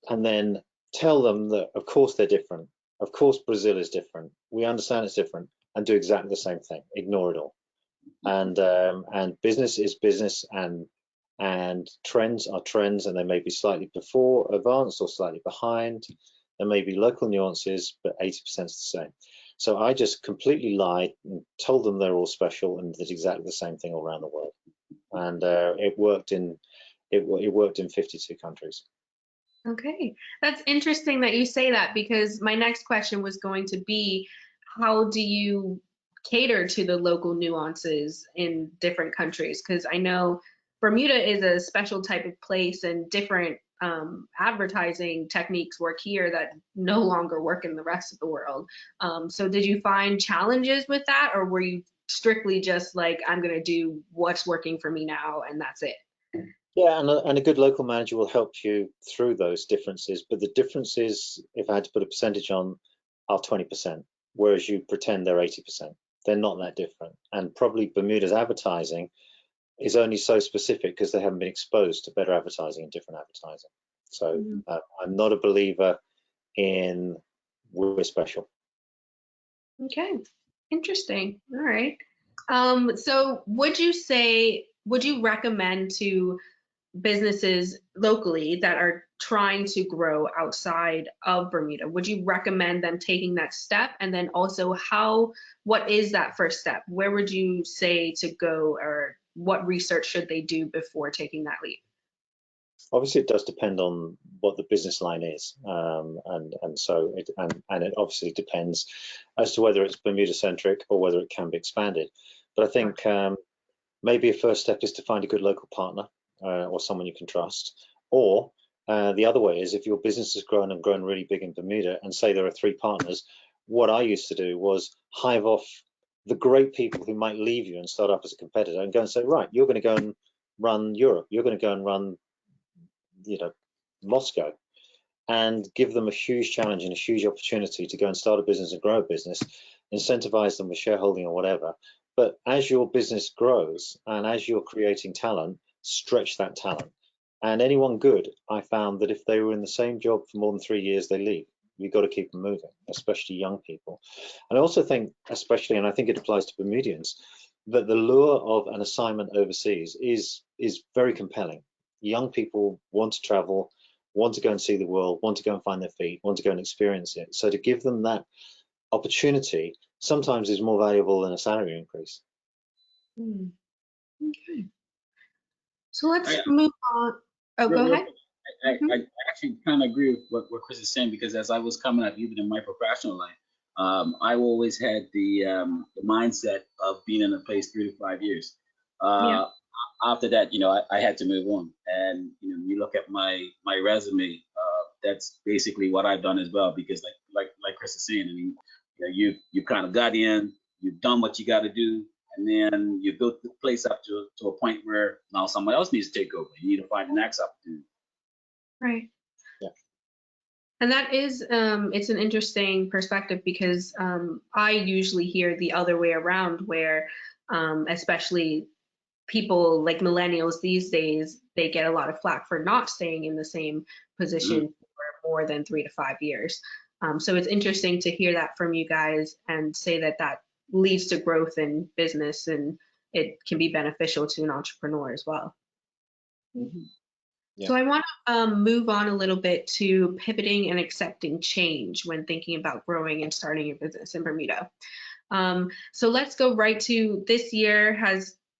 and then tell them that, of course, they're different. Of course, Brazil is different. We understand it's different, and do exactly the same thing. Ignore it all. And business is business, and trends are trends, and they may be slightly before advanced or slightly behind. There may be local nuances, but 80% is the same. So I just completely lied and told them they're all special and did exactly the same thing all around the world. And it worked in 52 countries. Okay, that's interesting that you say that, because my next question was going to be, how do you cater to the local nuances in different countries? Because I know Bermuda is a special type of place, and different advertising techniques work here that no longer work in the rest of the world. So did you find challenges with that, or were you strictly just like, I'm going to do what's working for me now and that's it? Yeah, and a good local manager will help you through those differences. But the differences, if I had to put a percentage on, are 20%, whereas you pretend they're 80%. They're not that different. And probably Bermuda's advertising is only so specific because they haven't been exposed to better advertising and different advertising. So I'm not a believer in we're special. Okay, interesting. All right. So would you recommend to businesses locally that are trying to grow outside of Bermuda? Would you recommend them taking that step? And then also what is that first step? Where would you say to go, or what research should they do before taking that leap? Obviously, it does depend on what the business line is, and so it obviously depends as to whether it's Bermuda centric or whether it can be expanded. But I think maybe a first step is to find a good local partner or someone you can trust. Or the other way is, if your business has grown and grown really big in Bermuda, and say there are 3 partners, what I used to do was hive off the great people who might leave you and start up as a competitor, and go and say, right, you're going to go and run Europe, you're going to go and run, Moscow, and give them a huge challenge and a huge opportunity to go and start a business and grow a business, incentivize them with shareholding or whatever. But as your business grows and as you're creating talent, stretch that talent. And anyone good, I found that if they were in the same job for more than 3 years, they leave. You've got to keep them moving, especially young people. And I also think, especially, and I think it applies to Bermudians, that the lure of an assignment overseas is very compelling. Young people want to travel, want to go and see the world, want to go and find their feet, want to go and experience it. So to give them that opportunity sometimes is more valuable than a salary increase. Okay. So let's move on. Oh, go ahead. I actually kind of agree with what Chris is saying, because as I was coming up, even in my professional life, I always had the mindset of being in a place 3 to 5 years. After that, I had to move on. And you look at my resume, that's basically what I've done as well. Because like Chris is saying, I mean, you kind of got in, you've done what you got to do, and then you built the place up to a point where now someone else needs to take over. You need to find the next opportunity. Right. Yeah. And that is, it's an interesting perspective, because I usually hear the other way around, where especially people like millennials these days, they get a lot of flack for not staying in the same position for more than 3 to 5 years. So it's interesting to hear that from you guys and say that leads to growth in business, and it can be beneficial to an entrepreneur as well. Yeah. So I want to move on a little bit to pivoting and accepting change when thinking about growing and starting your business in Bermuda. So let's go right to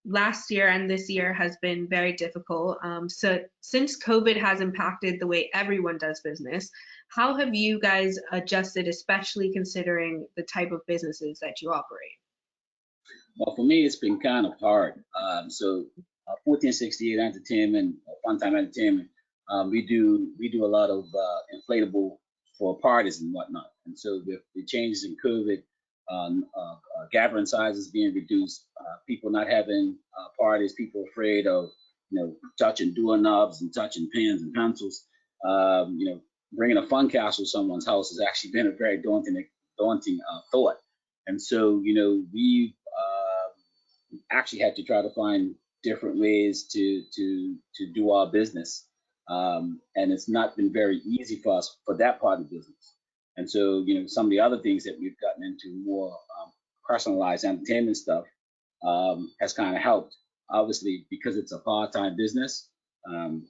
last year and this year has been very difficult. So since COVID has impacted the way everyone does business, how have you guys adjusted, especially considering the type of businesses that you operate? Well, for me, it's been kind of hard. So 1468 Entertainment, Funtime Entertainment, we do a lot of inflatable for parties and whatnot. And so with the changes in COVID, gathering sizes being reduced, people not having parties, people afraid of touching doorknobs and touching pens and pencils. Bringing a fun castle to someone's house has actually been a very daunting thought. And so we actually had to try to find different ways to do our business, and it's not been very easy for us for that part of the business. And so, some of the other things that we've gotten into, more personalized entertainment stuff, has kind of helped. Obviously, because it's a part-time business,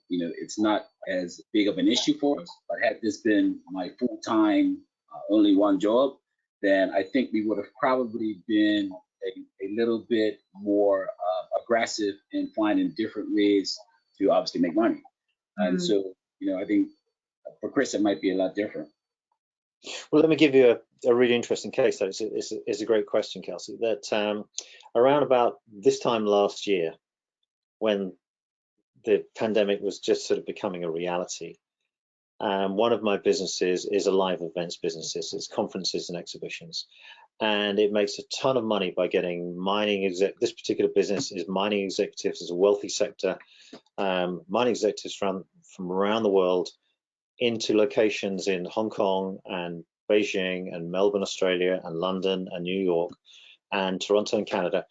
it's not as big of an issue for us. But had this been my full-time, only one job, then I think we would have probably been a little bit more aggressive in finding different ways to obviously make money. And so, I think for Chris, it might be a lot different. Well, let me give you a really interesting case study. It's a great question, Kelsey. That around about this time last year, when the pandemic was just sort of becoming a reality, one of my businesses is a live events business. It's conferences and exhibitions, and it makes a ton of money by getting this particular business is mining executives. It's a wealthy sector, mining executives from around the world into locations in Hong Kong and Beijing and Melbourne, Australia, and London and New York and Toronto and Canada,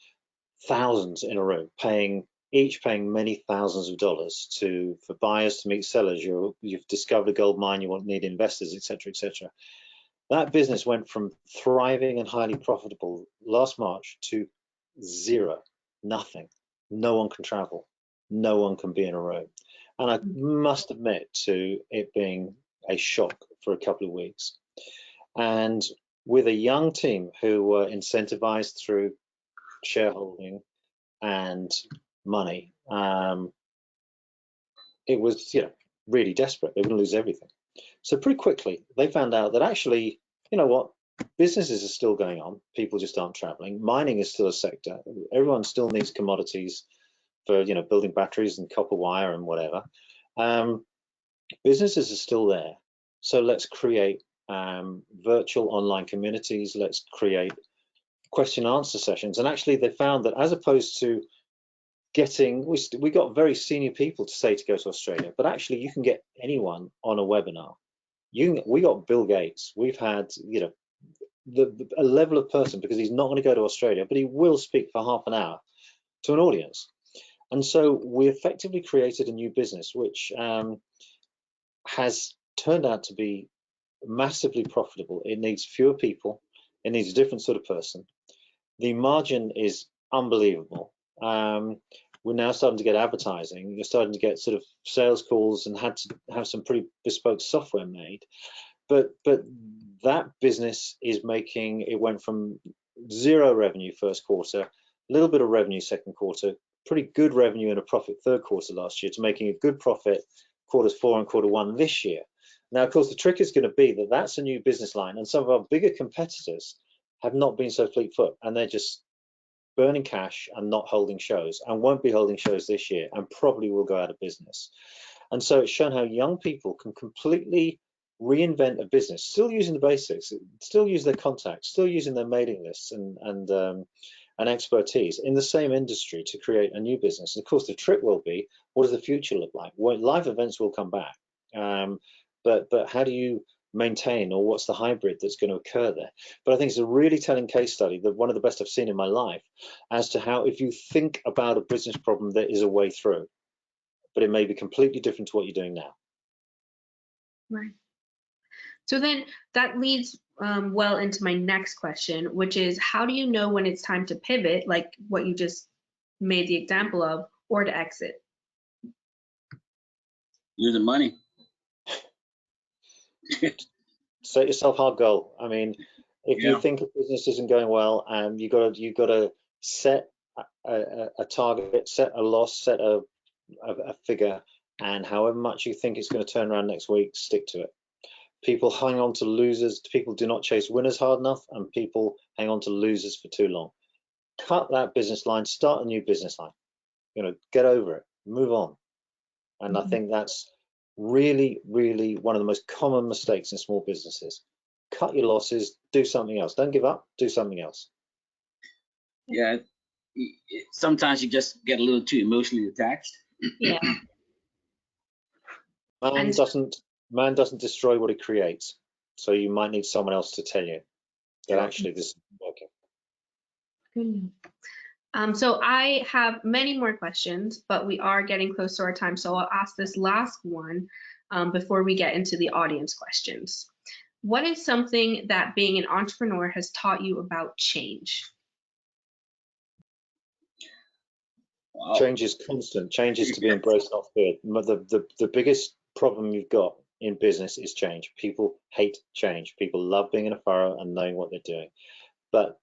thousands in a room, each paying many thousands of dollars for buyers to meet sellers. You've discovered a gold mine, you need investors, etc., etc. That business went from thriving and highly profitable last March to zero, nothing. No one can travel, no one can be in a room. And I must admit to it being a shock for a couple of weeks. And with a young team who were incentivized through shareholding and money, it was, really desperate. They were going to lose everything. So pretty quickly, they found out that actually, you know what, businesses are still going on. People just aren't traveling. Mining is still a sector. Everyone still needs commodities for, building batteries and copper wire and whatever. Businesses are still there. So let's create virtual online communities. Let's create question and answer sessions. And actually, they found that as opposed to we got very senior people to say to go to Australia, but actually you can get anyone on a webinar. We got Bill Gates. We've had, a level of person, because he's not going to go to Australia, but he will speak for half an hour to an audience. And so we effectively created a new business, which has turned out to be massively profitable. It needs fewer people. It needs a different sort of person. The margin is unbelievable. We're now starting to get advertising. You're starting to get sort of sales calls and had to have some pretty bespoke software made. But that business is making, it went from 0 revenue first quarter, a little bit of revenue second quarter, pretty good revenue and a profit third quarter last year, to making a good profit quarters 4 and quarter 1 this year. Now, of course, the trick is going to be that that's a new business line, and some of our bigger competitors have not been so fleet-foot, and they're just burning cash and not holding shows, and won't be holding shows this year, and probably will go out of business. And so it's shown how young people can completely reinvent a business, still using the basics, still use their contacts, still using their mailing lists and expertise in the same industry to create a new business. And of course, the trick will be, what does the future look like? Well, live events will come back, but how do you maintain, or what's the hybrid that's going to occur there? But I think it's a really telling case study, that one of the best I've seen in my life, as to how, if you think about a business problem, there is a way through, but it may be completely different to what you're doing now. Right. So then that leads well into my next question, which is, how do you know when it's time to pivot, like what you just made the example of, or to exit? Using money. Set yourself a hard goal. I mean, if you think a business isn't going well, you got to set a target, set a loss, set a figure, and however much you think it's going to turn around next week, stick to it. People hang on to losers. People do not chase winners hard enough, and people hang on to losers for too long. Cut that business line, start a new business line. Get over it, move on. And I think that's really, really one of the most common mistakes in small businesses. Cut your losses, do something else. Don't give up, do something else. Yeah, sometimes you just get a little too emotionally attached. Yeah. Man doesn't destroy what he creates. So you might need someone else to tell you that actually this isn't working. Good. So I have many more questions, but we are getting close to our time. So I'll ask this last one before we get into the audience questions. What is something that being an entrepreneur has taught you about change? Wow. Change is constant. Change is to be embraced, not feared. The biggest problem you've got in business is change. People hate change. People love being in a furrow and knowing what they're doing. But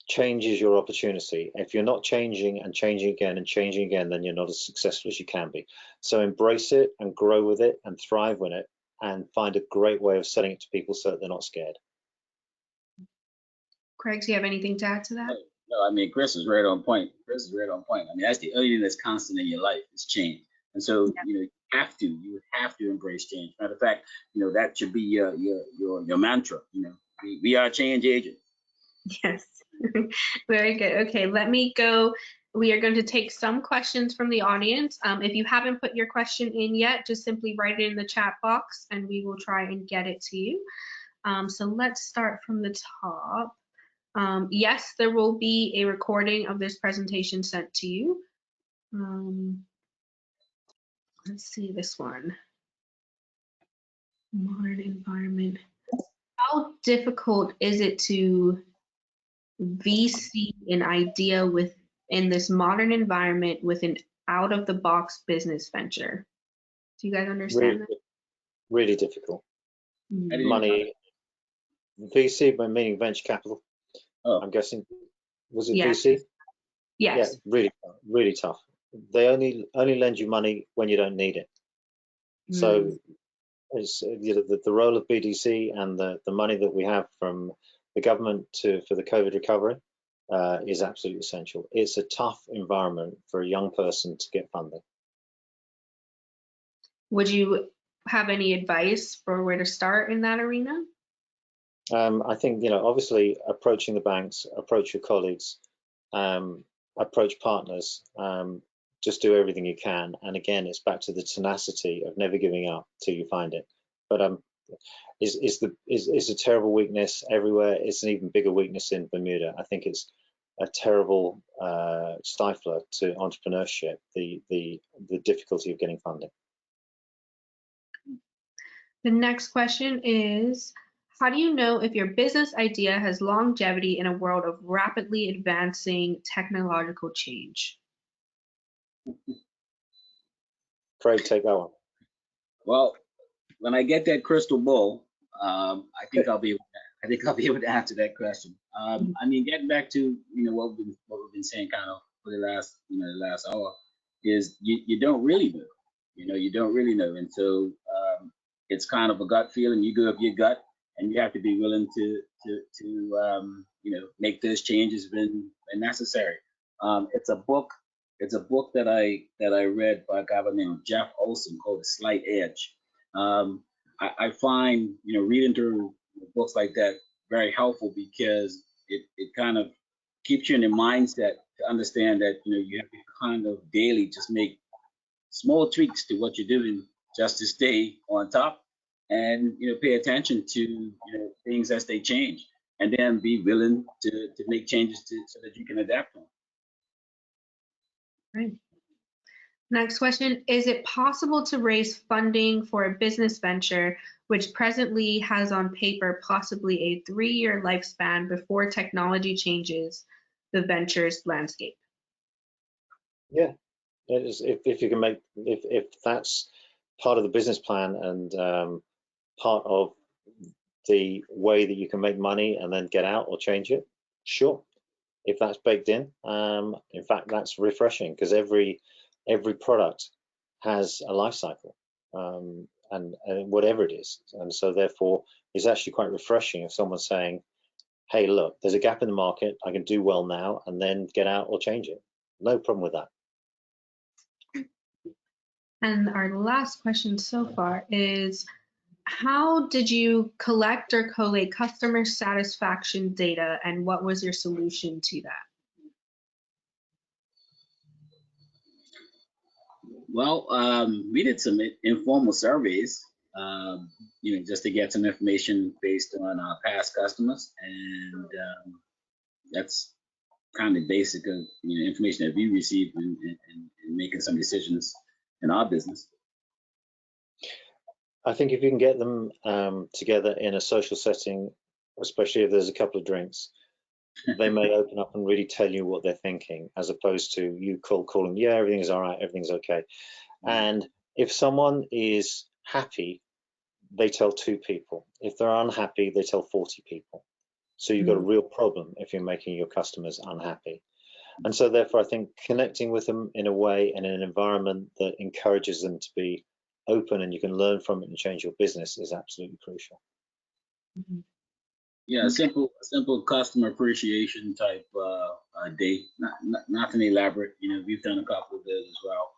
change is your opportunity. If you're not changing and changing again and changing again, then you're not as successful as you can be. So embrace it and grow with it and thrive with it, and find a great way of selling it to people so that they're not scared. Craig, do you have anything to add to that? No, I mean, Chris is right on point. I mean, that's the only thing that's constant in your life is change. And so, you would have to embrace change. Matter of fact, that should be your mantra. We are change agents. Yes. Very good. Okay, let me go. We are going to take some questions from the audience. If you haven't put your question in yet, just simply write it in the chat box and we will try and get it to you. So let's start from the top. Yes, there will be a recording of this presentation sent to you. Let's see this one. Modern environment. How difficult is it to VC an idea in this modern environment with an out-of-the-box business venture? Do you guys understand that? Really difficult. I didn't- Money, VC, but meaning venture capital. Oh. I'm guessing, was it Yes. VC? Yes. Yeah, really tough. They only lend you money when you don't need it. So it's, you know, the role of BDC and the money that we have from the government for the COVID recovery is absolutely essential. It's a tough environment for a young person to get funding. Would you have any advice for where to start in that arena? I think, you know, obviously approaching the banks, approach your colleagues, approach partners, just do everything you can. And again, it's back to the tenacity of never giving up till you find it. But it's a terrible weakness everywhere. It's an even bigger weakness in Bermuda. I think it's a terrible stifler to entrepreneurship, the difficulty of getting funding. The next question is, how do you know if your business idea has longevity in a world of rapidly advancing technological change? Craig, take that one. Well, when I get that crystal ball, I think I'll be able to answer that question. I mean, getting back to what we've been saying kind of for the last hour is you don't really know. You don't really know, and so it's kind of a gut feeling. You go with your gut, and you have to be willing to make those changes when necessary. It's a book. It's a book that I read by a guy named Jeff Olson called The Slight Edge. I find reading through books like that very helpful because it kind of keeps you in the mindset to understand that you have to kind of daily just make small tweaks to what you're doing just to stay on top, and pay attention to things as they change, and then be willing to make changes so that you can adapt them. Right. Next question, is it possible to raise funding for a business venture which presently has on paper possibly a 3-year lifespan before technology changes the venture's landscape? Yeah, if you can make, if that's part of the business plan and part of the way that you can make money and then get out or change it, sure. If that's baked in fact, that's refreshing because every product has a life cycle, and whatever it is, and so therefore it's actually quite refreshing if someone's saying, hey, look, there's a gap in the market, I can do well now and then get out or change it. No problem with that. And our last question so far is, how did you collect or collate customer satisfaction data, and what was your solution to that? Well, we did some informal surveys, just to get some information based on our past customers, and that's kind of basic of information that we received in making some decisions in our business. I think if you can get them together in a social setting, especially if there's a couple of drinks, they may open up and really tell you what they're thinking, as opposed to you calling, yeah, everything's all right, everything's okay. And if someone is happy, they tell 2 people. If they're unhappy, they tell 40 people. So you've got a real problem if you're making your customers unhappy. And so therefore, I think connecting with them in a way and in an environment that encourages them to be open and you can learn from it and change your business is absolutely crucial. Yeah, a simple customer appreciation type day, nothing elaborate. We've done a couple of those as well.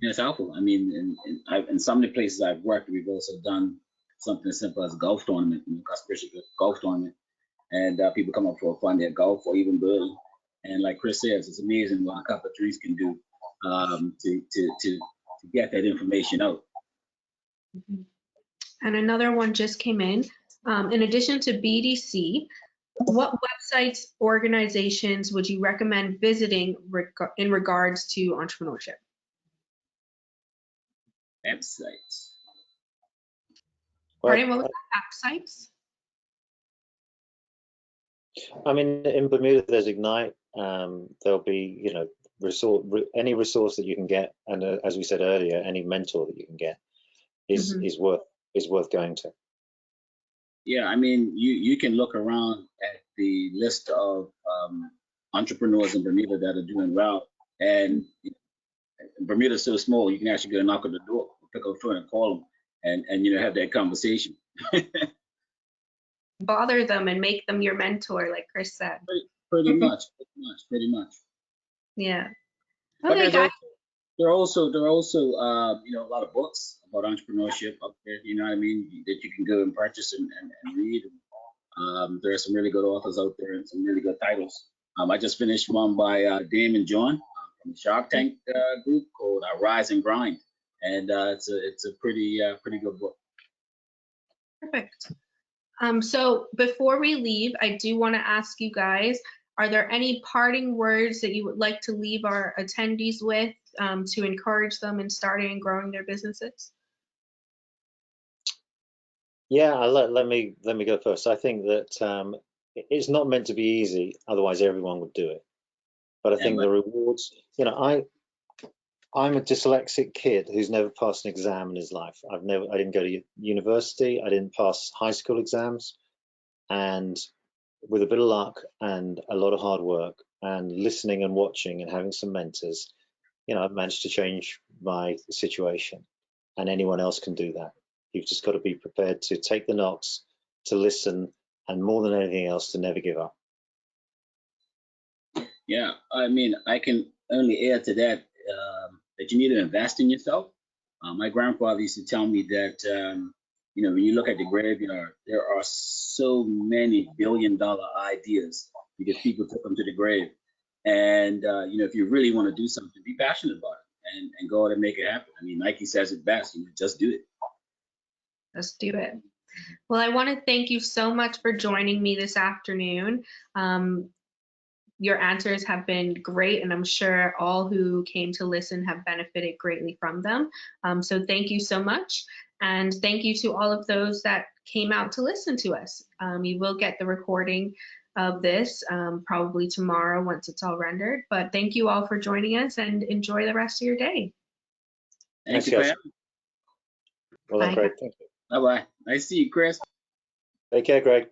It's helpful. I mean, in some of the places I've worked, we've also done something as simple as a golf tournament, customer appreciation golf tournament, and people come up for fun at golf or even bowling. And like Chris says, it's amazing what a couple of drinks can do to get that information out. And another one just came in. In addition to BDC, what websites, organizations would you recommend visiting in regards to entrepreneurship? Websites. Pardon, what was that? App sites? I mean, in Bermuda, there's Ignite. There'll be, any resource that you can get, and as we said earlier, any mentor that you can get is worth going to. Yeah, I mean, you can look around at the list of entrepreneurs in Bermuda that are doing well, and Bermuda's so small, you can actually go knock on the door, pick up the phone and call them, and have that conversation. Bother them and make them your mentor, like Chris said. Pretty much. Yeah. But Okay, guys. there are also a lot of books about entrepreneurship up there. You know what I mean? That you can go and purchase and read. There are some really good authors out there and some really good titles. I just finished one by Damon John from the Shark Tank group called Rise and Grind, and it's a pretty good book. Perfect. So before we leave, I do want to ask you guys, are there any parting words that you would like to leave our attendees with to encourage them in starting and growing their businesses? Yeah, let me go first. I think that it's not meant to be easy, otherwise everyone would do it. But I think the rewards, I'm a dyslexic kid who's never passed an exam in his life. I didn't go to university, I didn't pass high school exams, and with a bit of luck and a lot of hard work and listening and watching and having some mentors, I've managed to change my situation, and anyone else can do that. You've just got to be prepared to take the knocks, to listen, and more than anything else, to never give up. Yeah, I mean, I can only add to that that you need to invest in yourself. My grandfather used to tell me that, when you look at the graveyard, there are so many billion-dollar ideas because people took them to the grave. And, if you really want to do something, be passionate about it and go out and make it happen. I mean, Nike says it best, just do it. Just do it. Well, I want to thank you so much for joining me this afternoon. Your answers have been great, and I'm sure all who came to listen have benefited greatly from them. So thank you so much. And thank you to all of those that came out to listen to us. You will get the recording of this probably tomorrow once it's all rendered. But thank you all for joining us, and enjoy the rest of your day. Thank you, guys. Well, that's great. Thank you. Bye-bye. Nice to see you, Chris. Take care, Greg.